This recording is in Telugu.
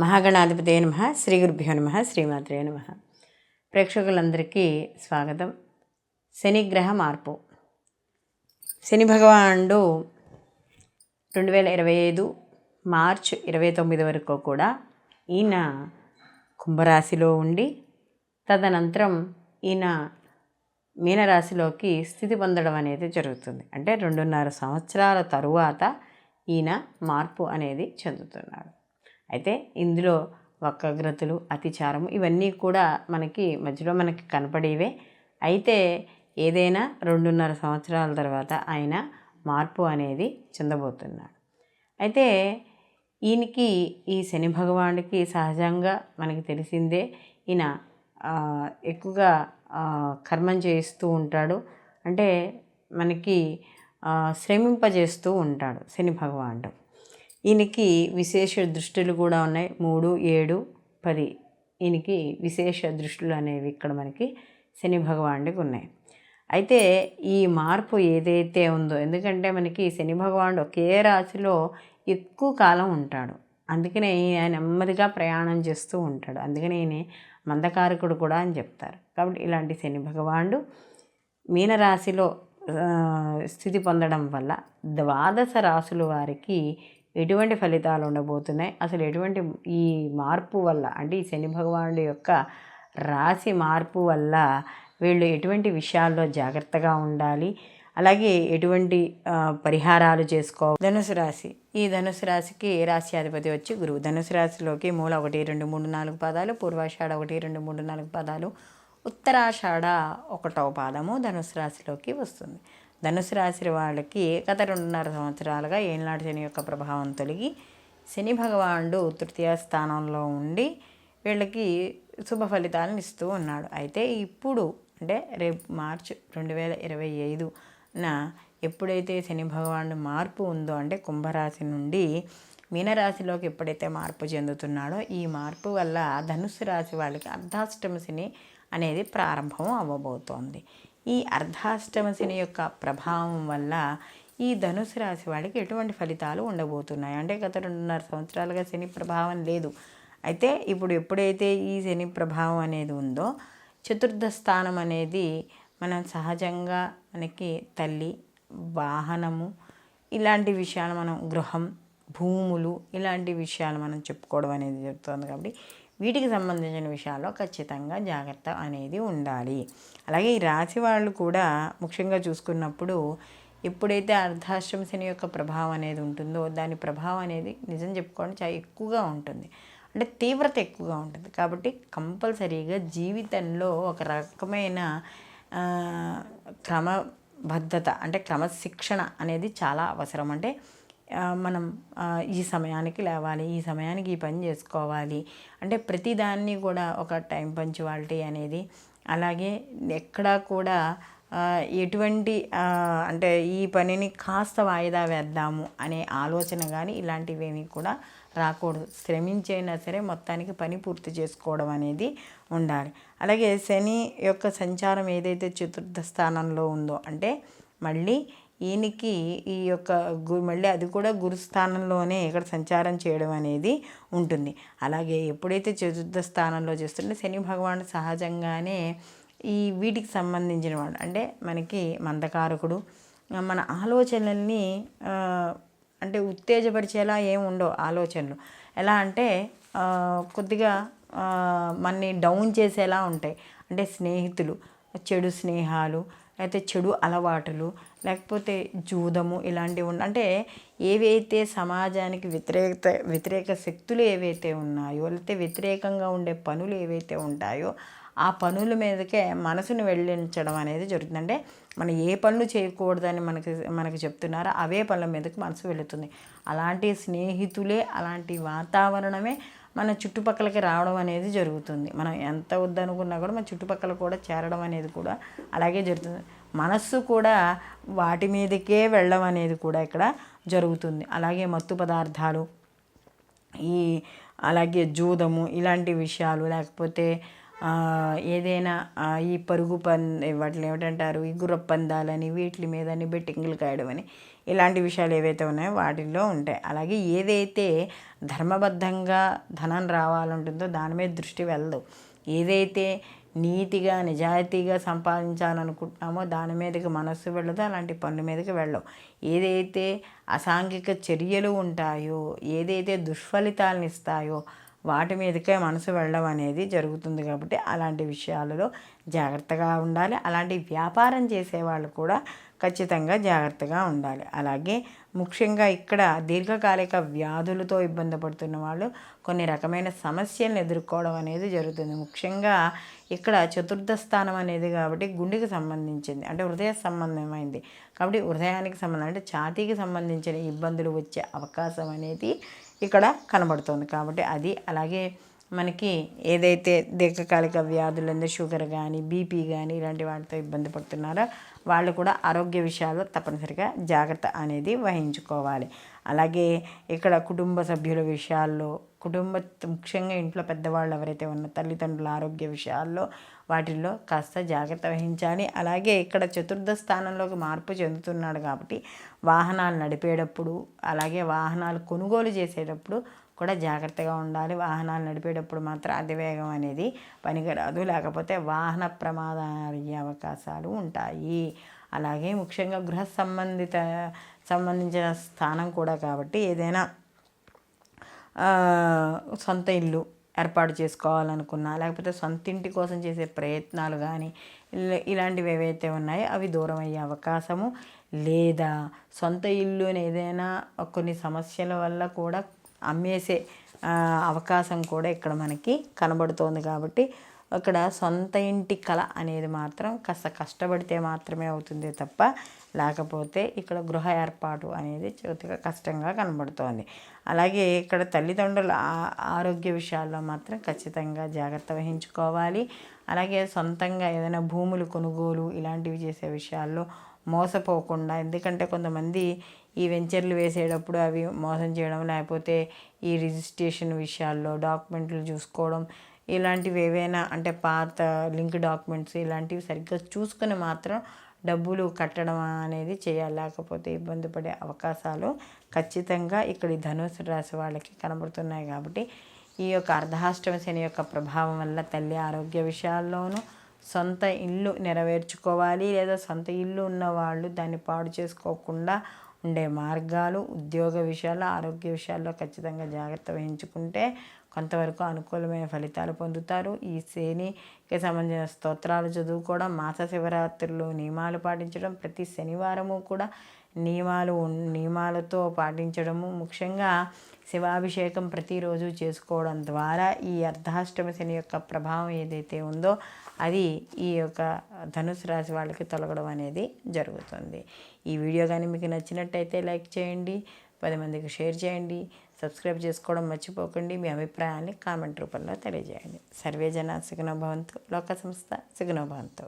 మహాగణాధిపతయ నమః. శ్రీ గురుభ్యో నమః. శ్రీమాత్రే నమః. ప్రేక్షకులందరికీ స్వాగతం. శనిగ్రహ మార్పు. శని భగవానుడు 2025 మార్చ్ 29 వరకు కూడా ఈయన కుంభరాశిలో ఉండి తదనంతరం ఈయన మీనరాశిలోకి స్థితి పొందడం అనేది జరుగుతుంది. అంటే 2.5 సంవత్సరాల తరువాత ఈయన మార్పు అనేది చెందుతున్నాడు. అయితే ఇందులో వక్రగ్రతులు, అతిచారము ఇవన్నీ కూడా మధ్యలో మనకి కనపడేవే. అయితే ఏదైనా 2.5 సంవత్సరాల తర్వాత ఆయన మార్పు అనేది చెందబోతున్నాడు. అయితే ఈయనకి ఈ శని భగవానుడికి సహజంగా మనకి తెలిసిందే, ఈయన ఎక్కువగా కర్మం చేస్తూ ఉంటాడు. అంటే మనకి శ్రమింపజేస్తూ ఉంటాడు శని భగవానుడు. ఈయనకి విశేష దృష్టిలు కూడా ఉన్నాయి. 3, 7, 10 ఈయనకి విశేష దృష్టిలు అనేవి ఇక్కడ మనకి శని భగవానుడికి ఉన్నాయి. అయితే ఈ మార్పు ఏదైతే ఉందో, ఎందుకంటే మనకి శని భగవానుడు ఒకే రాశిలో ఎక్కువ కాలం ఉంటాడు. అందుకనే ఆయన నెమ్మదిగా ప్రయాణం చేస్తూ ఉంటాడు. అందుకనే ఈయన మందకారకుడు కూడా అని చెప్తారు. కాబట్టి ఇలాంటి శని భగవానుడు మీనరాశిలో స్థితి పొందడం వల్ల 12 రాశుల వారికి ఎటువంటి ఫలితాలు ఉండబోతున్నాయి, అసలు ఎటువంటి ఈ మార్పు వల్ల, అంటే ఈ శని భగవానుడి యొక్క రాశి మార్పు వల్ల వీళ్ళు ఎటువంటి విషయాల్లో జాగ్రత్తగా ఉండాలి, అలాగే ఎటువంటి పరిహారాలు చేసుకోవాలి. ధనుసు రాశి. ఈ ధనుసు రాశికి రాశ్యాధిపతి వచ్చి గురువు. ధనుసు రాశిలోకి మూల 1, 2, 3, 4 పాదాలు, పూర్వాషాఢ 1, 2, 3, 4 పాదాలు, ఉత్తరాషాఢ 1వ పాదము ధనుసు రాశిలోకి వస్తుంది. ధనుసు రాశి వాళ్ళకి గత 2.5 సంవత్సరాలుగా ఏళ్ళనాటి శని యొక్క ప్రభావం తొలగి శని భగవానుడు తృతీయ స్థానంలో ఉండి వీళ్ళకి శుభ ఫలితాలను ఇస్తూ ఉన్నాడు. అయితే ఇప్పుడు అంటే రేపు మార్చ్ 2025న ఎప్పుడైతే శని భగవానుడు మార్పు ఉందో, అంటే కుంభరాశి నుండి మీనరాశిలోకి ఎప్పుడైతే మార్పు చెందుతున్నాడో, ఈ మార్పు వల్ల ధనుసు రాశి వాళ్ళకి అర్ధాష్టమ శని అనేది ప్రారంభం అవ్వబోతోంది. ఈ అర్ధాష్టమ శని యొక్క ప్రభావం వల్ల ఈ ధనుసు రాశి వాళ్ళకి ఎటువంటి ఫలితాలు ఉండబోతున్నాయి అంటే, గత 2.5 సంవత్సరాలుగా శని ప్రభావం లేదు. అయితే ఇప్పుడు ఎప్పుడైతే ఈ శని ప్రభావం అనేది ఉందో, చతుర్థ స్థానం అనేది మనం సహజంగా మనకి తల్లి, వాహనము ఇలాంటి విషయాలు, మనం గృహం, భూములు ఇలాంటి విషయాలు మనం చెప్పుకోవడం అనేది జరుగుతుంది. కాబట్టి వీటికి సంబంధించిన విషయాల్లో ఖచ్చితంగా జాగ్రత్త అనేది ఉండాలి. అలాగే ఈ రాశి వాళ్ళు కూడా ముఖ్యంగా చూసుకున్నప్పుడు ఎప్పుడైతే అర్ధాష్టమ శని యొక్క ప్రభావం అనేది ఉంటుందో, దాని ప్రభావం అనేది నిజం చెప్పుకోవడం చాలా ఎక్కువగా ఉంటుంది, అంటే తీవ్రత ఎక్కువగా ఉంటుంది. కాబట్టి కంపల్సరీగా జీవితంలో ఒక రకమైన క్రమబద్ధత, అంటే క్రమశిక్షణ అనేది చాలా అవసరం. అంటే మనం ఈ సమయానికి లేవాలి, ఈ సమయానికి ఈ పని చేసుకోవాలి, అంటే ప్రతిదాన్ని కూడా ఒక టైం పంచువాలిటీ అనేది, అలాగే ఎక్కడా కూడా ఎటువంటి అంటే ఈ పనిని కాస్త వాయిదా వేద్దాము అనే ఆలోచన కానీ ఇలాంటివేమీ కూడా రాకూడదు. శ్రమించైనా సరే మొత్తానికి పని పూర్తి చేసుకోవడం అనేది ఉండాలి. అలాగే శని యొక్క సంచారం ఏదైతే చతుర్థ స్థానంలో ఉందో, అంటే మళ్ళీ ఈయనకి ఈ యొక్క మళ్ళీ అది కూడా గురుస్థానంలోనే ఇక్కడ సంచారం చేయడం అనేది ఉంటుంది. అలాగే ఎప్పుడైతే చతుర్థ స్థానంలో చేస్తుంటే శని భగవానుడు సహజంగానే ఈ వీటికి సంబంధించిన వాడు, అంటే మనకి మందకారకుడు. మన ఆలోచనల్ని అంటే ఉత్తేజపరిచేలా ఏమి ఉండవు ఆలోచనలు. ఎలా అంటే కొద్దిగా మనని డౌన్ చేసేలా ఉంటాయి. అంటే స్నేహితులు, చెడు స్నేహాలు, లేకపోతే చెడు అలవాటులు, లేకపోతే జూదము ఇలాంటివి అంటే ఏవైతే సమాజానికి వ్యతిరేక శక్తులు ఏవైతే ఉన్నాయో, లేకపోతే వ్యతిరేకంగా ఉండే పనులు ఏవైతే ఉంటాయో ఆ పనుల మీదకే మనసును వెళ్ళించడం అనేది జరుగుతుంది. అంటే మనం ఏ పనులు చేయకూడదని మనకి చెప్తున్నారో అవే పనుల మీదకి మనసు వెళుతుంది. అలాంటి స్నేహితులే, అలాంటి వాతావరణమే మన చుట్టుపక్కలకి రావడం అనేది జరుగుతుంది. మనం ఎంత వద్దనుకున్నా కూడా మన చుట్టుపక్కల కూడా చేరడం అనేది కూడా అలాగే జరుగుతుంది. మనస్సు కూడా వాటి మీదకే వెళ్ళడం అనేది కూడా ఇక్కడ జరుగుతుంది. అలాగే మత్తు పదార్థాలు, అలాగే జూదము ఇలాంటి విషయాలు, లేకపోతే ఏదైనా ఈ పరుగు వాటిని ఏమిటంటారు, ఈ గుర్రపు పందాలని వీటి మీదని బెట్టింగులు కాయడం అని ఇలాంటి విషయాలు ఏవైతే ఉన్నాయో వాటిల్లో ఉంటాయి. అలాగే ఏదైతే ధర్మబద్ధంగా ధనం రావాలంటుందో దాని మీద దృష్టి వెళ్ళదు. ఏదైతే నీతిగా నిజాయితీగా సంపాదించాలనుకుంటున్నామో దాని మీదకి మనస్సు వెళ్ళదు, అలాంటి పనుల మీదకి వెళ్ళవు. ఏదైతే అసాంఘిక చర్యలు ఉంటాయో, ఏదైతే దుష్ఫలితాలను ఇస్తాయో వాటి మీదకే మనసు వెళ్ళడం అనేది జరుగుతుంది. కాబట్టి అలాంటి విషయాలలో జాగ్రత్తగా ఉండాలి. అలాంటి వ్యాపారం చేసేవాళ్ళు కూడా ఖచ్చితంగా జాగ్రత్తగా ఉండాలి. అలాగే ముఖ్యంగా ఇక్కడ దీర్ఘకాలిక వ్యాధులతో ఇబ్బంది పడుతున్న వాళ్ళు కొన్ని రకమైన సమస్యలను ఎదుర్కోవడం అనేది జరుగుతుంది. ముఖ్యంగా ఇక్కడ చతుర్థ స్థానం అనేది కాబట్టి గుండెకి సంబంధించింది, అంటే హృదయ సంబంధమైంది కాబట్టి హృదయానికి సంబంధం అంటే ఛాతీకి సంబంధించిన ఇబ్బందులు వచ్చే అవకాశం అనేది ఇక్కడ కనబడుతుంది. కాబట్టి అది అలాగే మనకి ఏదైతే దీర్ఘకాలిక వ్యాధులందు షుగర్ కానీ బీపీ కానీ ఇలాంటి వాటితో ఇబ్బంది పడుతున్నారో వాళ్ళు కూడా ఆరోగ్య విషయాల్లో తప్పనిసరిగా జాగ్రత్త అనేది వహించుకోవాలి. అలాగే ఇక్కడ కుటుంబ సభ్యుల విషయాల్లో ముఖ్యంగా ఇంట్లో పెద్దవాళ్ళు ఎవరైతే ఉన్న తల్లిదండ్రుల ఆరోగ్య విషయాల్లో వాటిల్లో కాస్త జాగ్రత్త వహించాలి. అలాగే ఇక్కడ చతుర్థ స్థానంలోకి మార్పు చెందుతున్నాడు కాబట్టి వాహనాలు నడిపేటప్పుడు అలాగే వాహనాలు కొనుగోలు చేసేటప్పుడు కూడా జాగ్రత్తగా ఉండాలి. వాహనాలు నడిపేటప్పుడు మాత్రం అతివేగం అనేది పనికిరాదు, లేకపోతే వాహన ప్రమాదాలు అయ్యే అవకాశాలు ఉంటాయి. అలాగే ముఖ్యంగా గృహ సంబంధించిన స్థానం కూడా కాబట్టి ఏదైనా సొంత ఇల్లు ఏర్పాటు చేసుకోవాలనుకున్నా లేకపోతే సొంత ఇంటి కోసం చేసే ప్రయత్నాలు కానీ ఇలాంటివి ఏవైతే ఉన్నాయో అవి దూరం అయ్యే అవకాశము, లేదా సొంత ఇల్లుని ఏదైనా కొన్ని సమస్యల వల్ల కూడా అమ్మేసే అవకాశం కూడా ఇక్కడ మనకి కనబడుతోంది. కాబట్టి అక్కడ సొంత ఇంటి కళ అనేది మాత్రం కాస్త కష్టపడితే మాత్రమే అవుతుంది తప్ప లేకపోతే ఇక్కడ గృహ ఏర్పాటు అనేది కొద్దిగా కష్టంగా కనబడుతోంది. అలాగే ఇక్కడ తల్లిదండ్రుల ఆరోగ్య విషయాల్లో మాత్రం ఖచ్చితంగా జాగ్రత్త వహించుకోవాలి. అలాగే సొంతంగా ఏదైనా భూములు కొనుగోలు ఇలాంటివి చేసే విషయాల్లో మోసపోకుండా, ఎందుకంటే కొంతమంది ఈ వెంచర్లు వేసేటప్పుడు అవి మోసం చేయడం, లేకపోతే ఈ రిజిస్ట్రేషన్ విషయాల్లో డాక్యుమెంట్లు చూసుకోవడం ఇలాంటివి ఏవైనా అంటే పాత లింక్ డాక్యుమెంట్స్ ఇలాంటివి సరిగ్గా చూసుకొని మాత్రం డబ్బులు కట్టడం అనేది చేయాలి, లేకపోతే ఇబ్బంది పడే అవకాశాలు ఖచ్చితంగా ఇక్కడ ఈ ధనుసు రాశి వాళ్ళకి కనబడుతున్నాయి. కాబట్టి ఈ యొక్క అర్ధాష్టమ శని యొక్క ప్రభావం వల్ల తల్లి ఆరోగ్య విషయాల్లోనూ సొంత ఇల్లు నెరవేర్చుకోవాలి, లేదా సొంత ఇల్లు ఉన్నవాళ్ళు దాన్ని పాడు చేసుకోకుండా ఉండే మార్గాలు, ఉద్యోగ విషయాల్లో ఆరోగ్య విషయాల్లో ఖచ్చితంగా జాగ్రత్త వహించుకుంటే కొంతవరకు అనుకూలమైన ఫలితాలు పొందుతారు. ఈ శనికి సంబంధించిన స్తోత్రాలు చదువుకోవడం, మాస శివరాత్రులు నియమాలు పాటించడం, ప్రతి శనివారము కూడా నియమాలతో పాటించడము, ముఖ్యంగా శివాభిషేకం ప్రతిరోజు చేసుకోవడం ద్వారా ఈ అర్ధాష్టమ శని యొక్క ప్రభావం ఏదైతే ఉందో అది ఈ యొక్క ధనుసు రాశి వాళ్ళకి తొలగడం అనేది జరుగుతుంది. ఈ వీడియో కానీ మీకు నచ్చినట్టయితే లైక్ చేయండి, 10 మందికి షేర్ చేయండి, సబ్స్క్రైబ్ చేసుకోవడం మర్చిపోకండి. మీ అభిప్రాయాన్ని కామెంట్ రూపంలో తెలియజేయండి. సర్వే జన సుఖినో భవంతు, లోక సంస్థ సుఖినో భవంతు.